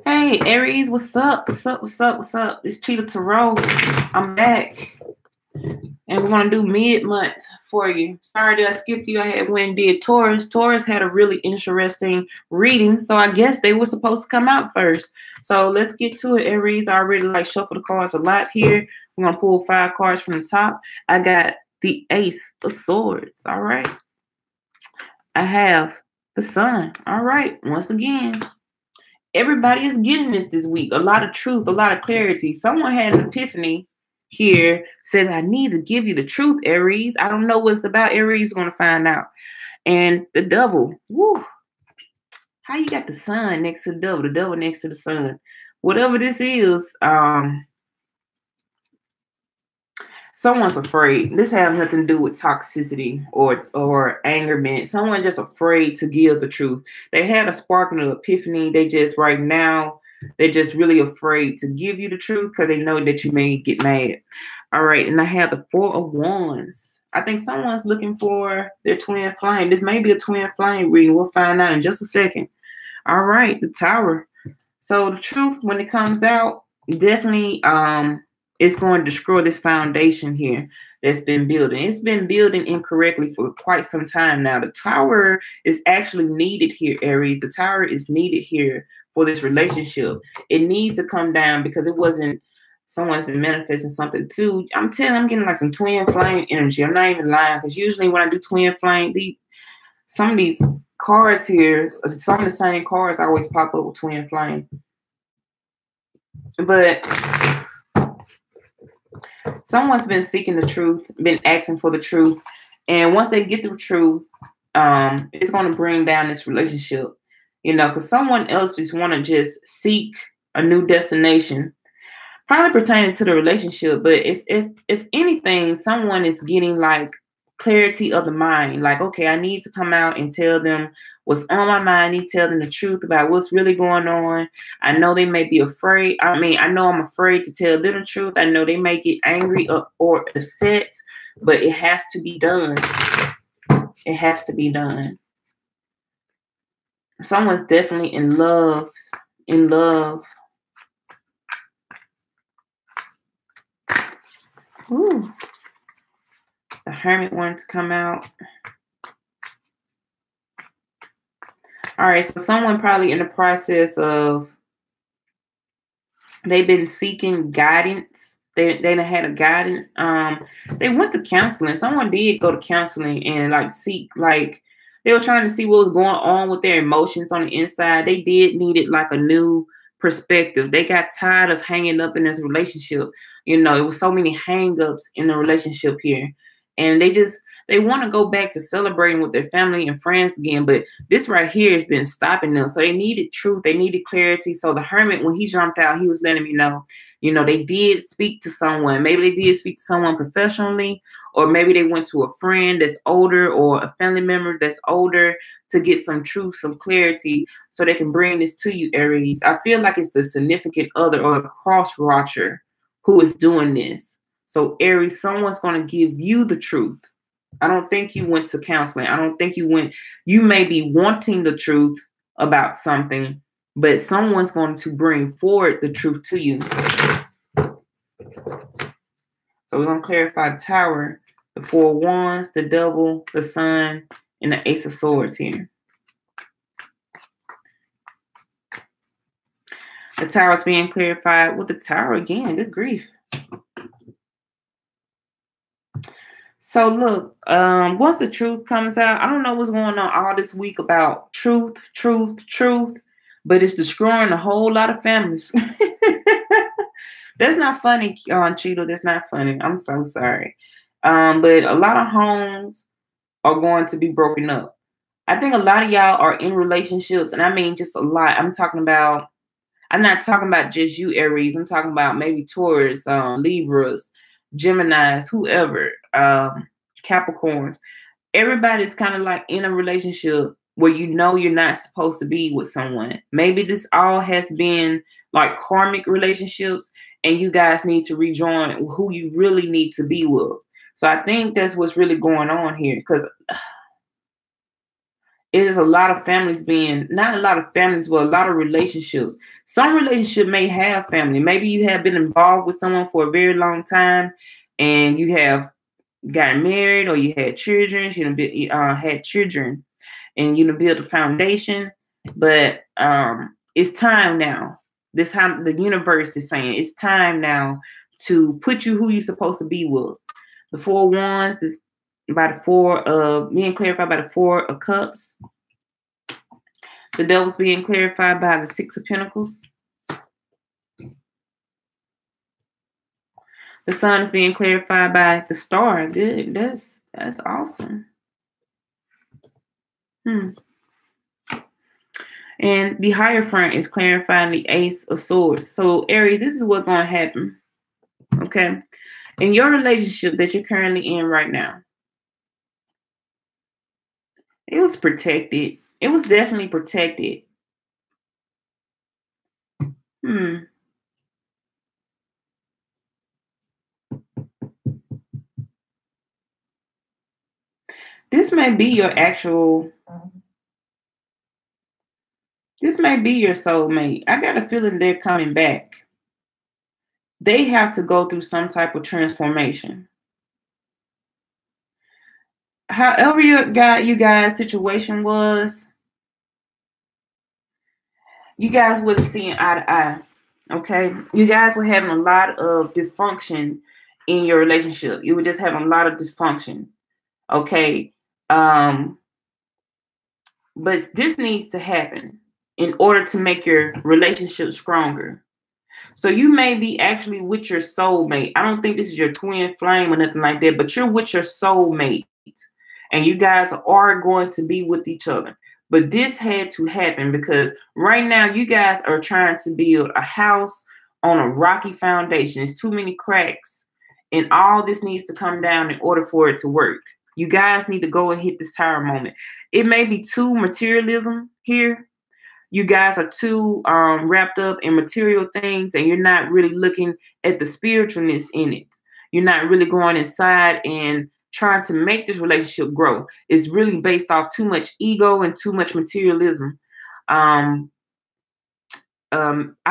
Hey, Aries, what's up? What's up? What's up? What's up? It's Cheetah Tarot. I'm back. And we're going to do mid-month for you. Sorry that I skipped you. I had went and did Taurus. Taurus had a really interesting reading, so I guess they were supposed to come out first. So let's get to it, Aries. I already shuffle the cards a lot here. We're going to pull 5 cards from the top. I got the Ace of Swords. All right. I have the Sun. All right. Once again, everybody is getting this week. A lot of truth, a lot of clarity. Someone had an epiphany here, says, I need to give you the truth, Aries. I don't know what it's about. Aries going to find out. And the devil, woo. How you got the sun next to the devil next to the sun? Whatever this is, someone's afraid. This has nothing to do with toxicity or angerment. Someone's just afraid to give the truth. They had a spark and an epiphany. They just right now, they're just really afraid to give you the truth because they know that you may get mad. All right, and I have the 4 of Wands. I think someone's looking for their twin flame. This may be a twin flame reading. We'll find out in just a second. All right, the Tower. So the truth, when it comes out, definitely it's going to destroy this foundation here that's been building. It's been building incorrectly for quite some time now. The Tower is actually needed here, Aries. The Tower is needed here for this relationship. It needs to come down because it wasn't, someone's been manifesting something too. I'm getting like some twin flame energy. I'm not even lying, because usually when I do twin flame, some of these cards here, some of the same cards always pop up with twin flame. But someone's been seeking the truth, been asking for the truth. And once they get the truth, it's going to bring down this relationship, because someone else just want to just seek a new destination, probably pertaining to the relationship. But it's if anything, someone is getting like clarity of the mind. Like, okay, I need to come out and tell them what's on my mind. I need to tell them the truth about what's really going on. I know they may be afraid. I know I'm afraid to tell them the truth. I know they may get angry or upset, but it has to be done. It has to be done. Someone's definitely in love. In love. Ooh. The Hermit wanted to come out. All right, so someone probably in the process of, they've been seeking guidance. They had a guidance. They went to counseling. Someone did go to counseling and seek, they were trying to see what was going on with their emotions on the inside. They did needed like a new perspective. They got tired of hanging up in this relationship. It was so many hang-ups in the relationship here. And they want to go back to celebrating with their family and friends again. But this right here has been stopping them. So they needed truth. They needed clarity. So the Hermit, when he jumped out, he was letting me know, they did speak to someone. Maybe they did speak to someone professionally, or maybe they went to a friend that's older or a family member that's older to get some truth, some clarity, so they can bring this to you, Aries. I feel like it's the significant other or the cross-watcher who is doing this. So Aries, someone's going to give you the truth. I don't think you went to counseling. I don't think you may be wanting the truth about something, but someone's going to bring forward the truth to you. So we're going to clarify the Tower, the 4 of Wands, the Devil, the Sun, and the Ace of Swords here. The Tower is being clarified with the Tower again. Good grief. So look, once the truth comes out, I don't know what's going on all this week about truth, but it's destroying a whole lot of families. That's not funny, Cheetah. That's not funny. I'm so sorry. But a lot of homes are going to be broken up. I think a lot of y'all are in relationships, and I mean just a lot. I'm not talking about just you, Aries. I'm talking about maybe Taurus, Libras, Geminis, whoever, Capricorns. Everybody's kind of like in a relationship where you're not supposed to be with someone. Maybe this all has been like karmic relationships, and you guys need to rejoin who you really need to be with. So I think that's what's really going on here, because It is a lot of families being, not a lot of families, but a lot of relationships. Some relationship may have family. Maybe you have been involved with someone for a very long time, and you have gotten married, or you had children. Had children, and build a foundation. But it's time now. This time the universe is saying it's time now to put you who you're supposed to be with. The 4 of Wands is by the 4 of being clarified by the 4 of Cups. The Devil's being clarified by the 6 of Pentacles. The Sun is being clarified by the Star. Good. That's awesome. And the Hierophant is clarifying the Ace of Swords. So Aries, this is what's going to happen. Okay. In your relationship that you're currently in right now, it was protected. It was definitely protected. This may be your actual, this may be your soulmate. I got a feeling they're coming back. They have to go through some type of transformation. However you guys' situation was, you guys wasn't seeing eye to eye. Okay? You guys were having a lot of dysfunction in your relationship. You were just having a lot of dysfunction. Okay? But this needs to happen in order to make your relationship stronger. So you may be actually with your soulmate. I don't think this is your twin flame or nothing like that, but you're with your soulmate. And you guys are going to be with each other. But this had to happen because right now you guys are trying to build a house on a rocky foundation. There's too many cracks. And all this needs to come down in order for it to work. You guys need to go and hit this tower moment. It may be too materialism here. You guys are too wrapped up in material things, and you're not really looking at the spiritualness in it. You're not really going inside and trying to make this relationship grow. It's really based off too much ego and too much materialism. I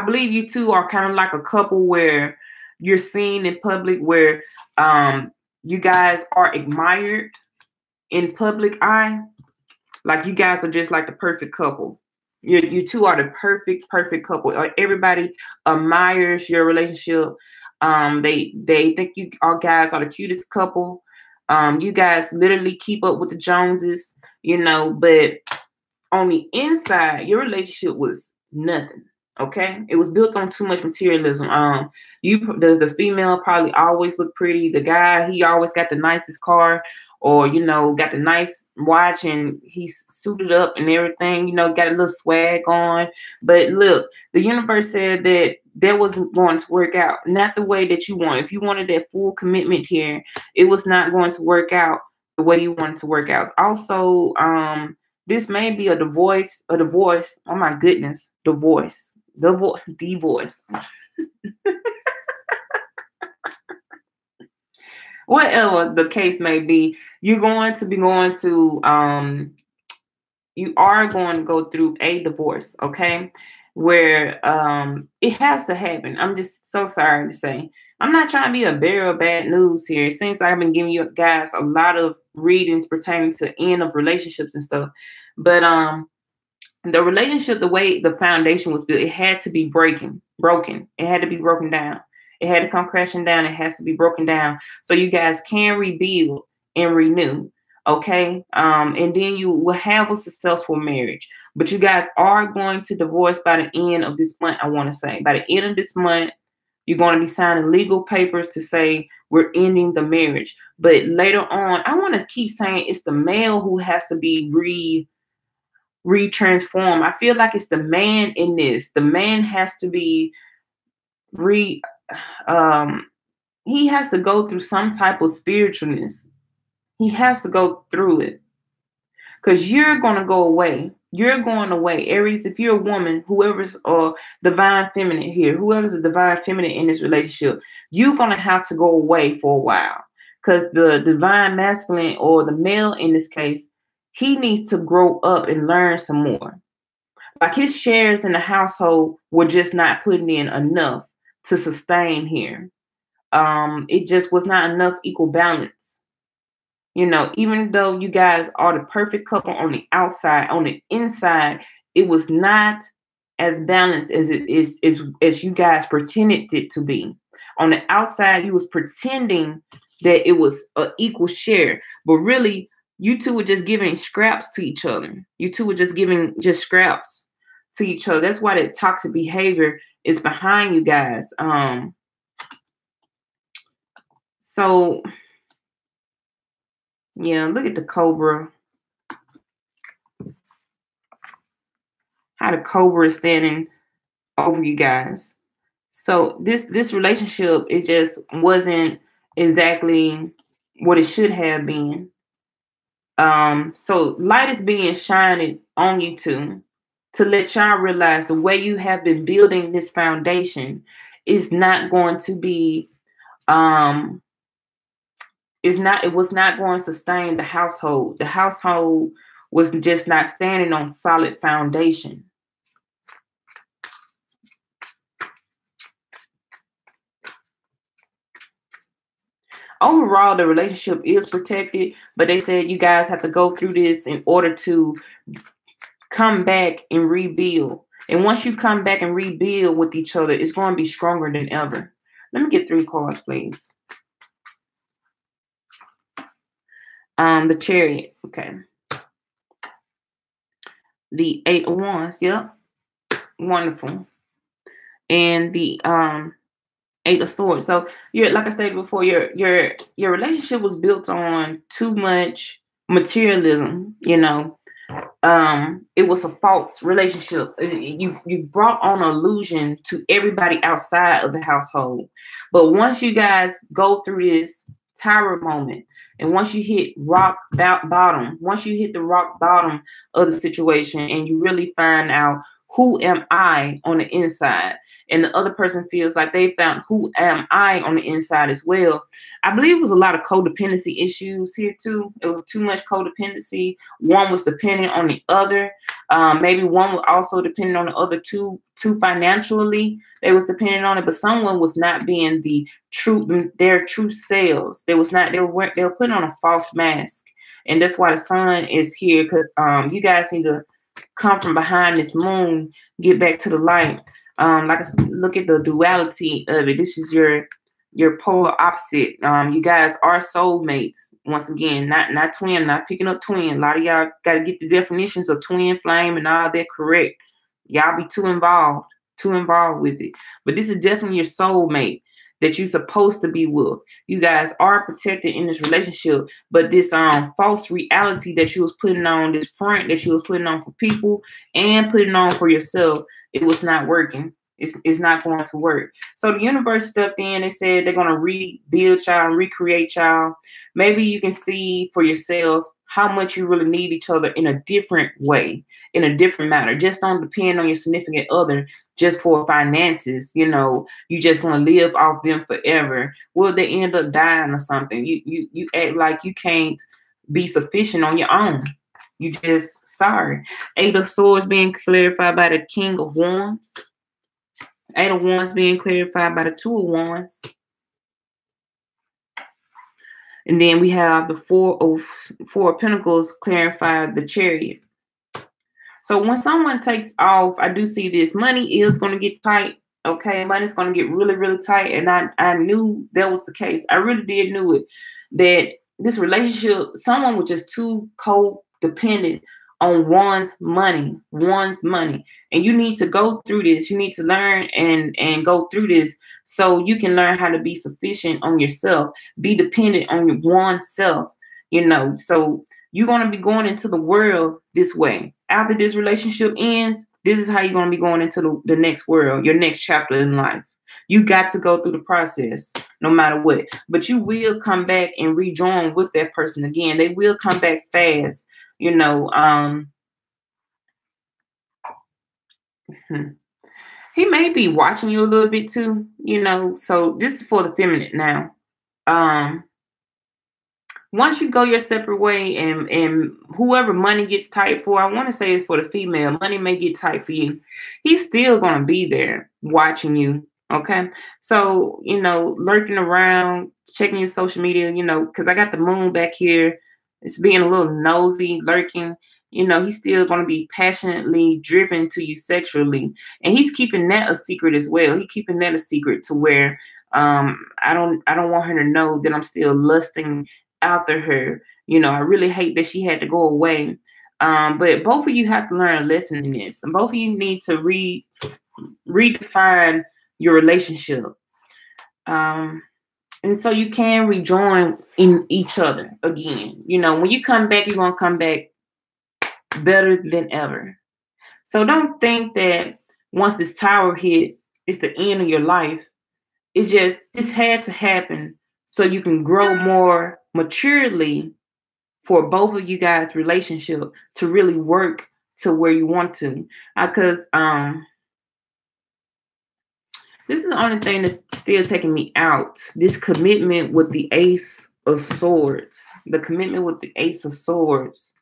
believe you two are kind of like a couple where you're seen in public, where you guys are admired in public eye. Like you guys are just like the perfect couple. You two are the perfect couple. Everybody admires your relationship. They think you all guys are the cutest couple. You guys literally keep up with the Joneses, but on the inside, your relationship was nothing. Okay, it was built on too much materialism. The female probably always looked pretty. The guy, he always got the nicest car, or got the nice watch, and he's suited up and everything. Got a little swag on. But look, the universe said that wasn't going to work out. Not the way that you want. If you wanted that full commitment here, it was not going to work out the way you wanted to work out. Also, this may be a divorce. Oh my goodness, divorce. Whatever the case may be, you are going to go through a divorce, okay? Where it has to happen. I'm just so sorry to say. I'm not trying to be a bearer of bad news here. It seems like I've been giving you guys a lot of readings pertaining to end of relationships and stuff. But the relationship, the way the foundation was built, it had to be broken. It had to be broken down. It had to come crashing down. It has to be broken down so you guys can rebuild and renew. Okay. And then you will have a successful marriage. But you guys are going to divorce by the end of this month, I want to say. By the end of this month, you're going to be signing legal papers to say we're ending the marriage. But later on, I want to keep saying it's the male who has to be retransformed. I feel like it's the man in this. The man has to be he has to go through some type of spiritualness. He has to go through it. Because you're going to go away. You're going away. Aries, if you're a woman, whoever's divine feminine here, whoever's a divine feminine in this relationship, you're going to have to go away for a while. Because the divine masculine, or the male in this case, he needs to grow up and learn some more. Like his shares in the household were just not putting in enough to sustain here. It just was not enough equal balance. You know, even though you guys are the perfect couple on the outside, on the inside, it was not as balanced as it is as you guys pretended it to be. On the outside, you was pretending that it was an equal share, but really, you two were just giving scraps to each other. You two were just giving just scraps to each other. That's why that toxic behavior is behind you guys. So yeah, look at the Cobra. How the Cobra is standing over you guys. So this relationship, it just wasn't exactly what it should have been. So light is being shined on you two to let y'all realize the way you have been building this foundation is not going to be it was not going to sustain the household. The household was just not standing on solid foundation. Overall, the relationship is protected, but they said you guys have to go through this in order to come back and rebuild. And once you come back and rebuild with each other, it's going to be stronger than ever. Let me get 3 cards, please. The Chariot. Okay. The 8 of Wands. Yep. Wonderful. And the 8 of Swords. So you're, like I stated before, your relationship was built on too much materialism. You know, it was a false relationship. You brought on illusion to everybody outside of the household. But once you guys go through this tower moment, and once you hit rock bottom, once you hit the rock bottom of the situation, and you really find out who am I on the inside, and the other person feels like they found who am I on the inside as well. I believe it was a lot of codependency issues here too. It was too much codependency. One was dependent on the other. Maybe one was also dependent on the other too financially. They was dependent on it, but someone was not being their true selves. They were putting on a false mask. And that's why the sun is here, because you guys need to come from behind this moon, get back to the light. Look at the duality of it. This is your polar opposite. You guys are soulmates. Once again, not twin, not picking up twin. A lot of y'all got to get the definitions of twin flame and all that correct. Y'all be too involved with it. But this is definitely your soulmate that you're supposed to be with. You guys are protected in this relationship, but this false reality that you was putting on, this front that you was putting on for people and putting on for yourself, it was not working. It's not going to work. So the universe stepped in. They said they're going to rebuild y'all, recreate y'all. Maybe you can see for yourselves how much you really need each other in a different way, in a different manner. Just don't depend on your significant other just for finances. You know, you just going to live off them forever. Will they end up dying or something? You act like you can't be sufficient on your own. You just, sorry. 8 of Swords being clarified by the King of Wands. 8 of Wands being clarified by the 2 of Wands. And then we have the 4 of Pentacles clarified the Chariot. So when someone takes off, I do see this. Money is going to get tight. Okay, money's going to get really, really tight. And I knew that was the case. I really did knew it. That this relationship, someone was just too codependent on one's money. And you need to go through this. You need to learn and go through this so you can learn how to be sufficient on yourself, be dependent on your oneself, you know. So you're going to be going into the world this way. After this relationship ends, this is how you're going to be going into the next world, your next chapter in life. You got to go through the process no matter what. But you will come back and rejoin with that person again. They will come back fast. You know, he may be watching you a little bit too, you know. So this is for the feminine now. once you go your separate way, and whoever money gets tight for, I want to say it's for the female, money may get tight for you. He's still going to be there watching you. Okay. So, lurking around, checking your social media, because I got the moon back here. It's being a little nosy, lurking. He's still going to be passionately driven to you sexually. And he's keeping that a secret as well. He's keeping that a secret to where I don't want her to know that I'm still lusting after her. I really hate that she had to go away. But both of you have to learn a lesson in this. And both of you need to redefine your relationship. And so you can rejoin in each other again. When you come back, you're going to come back better than ever. So don't think that once this tower hit, it's the end of your life. This had to happen so you can grow more maturely for both of you guys' relationship to really work to where you want to. Because this is the only thing that's still taking me out. This commitment with the Ace of Swords. The commitment with the Ace of Swords.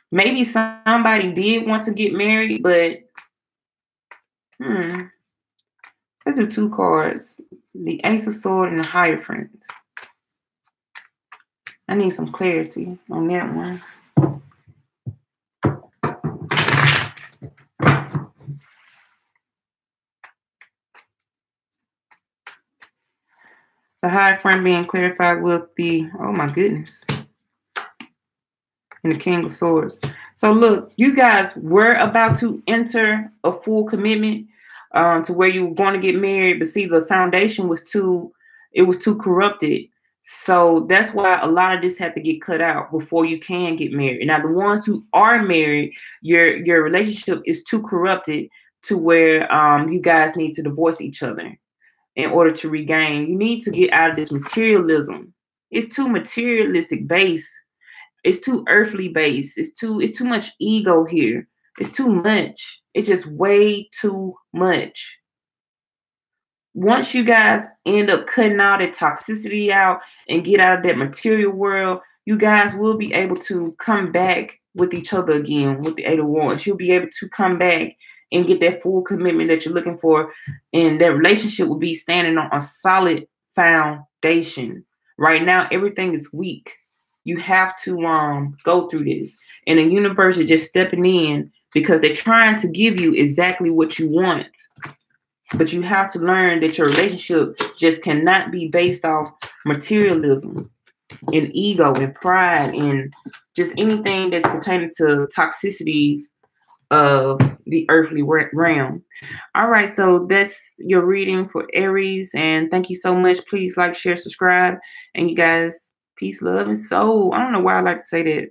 Maybe somebody did want to get married, but let's do 2 cards. The Ace of Swords and the Hierophant. I need some clarity on that one. The Hierophant being clarified with the, oh my goodness, and the King of Swords. So look, you guys were about to enter a full commitment to where you were going to get married, but see, the foundation was too corrupted. So that's why a lot of this had to get cut out before you can get married. Now, the ones who are married, your relationship is too corrupted to where you guys need to divorce each other in order to regain. You need to get out of this materialism. It's too materialistic base. It's too earthly base. It's too much ego here. It's too much. It's just way too much. Once you guys end up cutting all that toxicity out and get out of that material world, you guys will be able to come back with each other again with the Eight of Wands. You'll be able to come back and get that full commitment that you're looking for. And that relationship will be standing on a solid foundation. Right now, everything is weak. You have to go through this. And the universe is just stepping in because they're trying to give you exactly what you want. But you have to learn that your relationship just cannot be based off materialism and ego and pride and just anything that's pertaining to toxicities of the earthly realm. All right, so that's your reading for Aries. And thank you so much. Please like, share, subscribe. And you guys, peace, love, and soul. I don't know why I like to say that.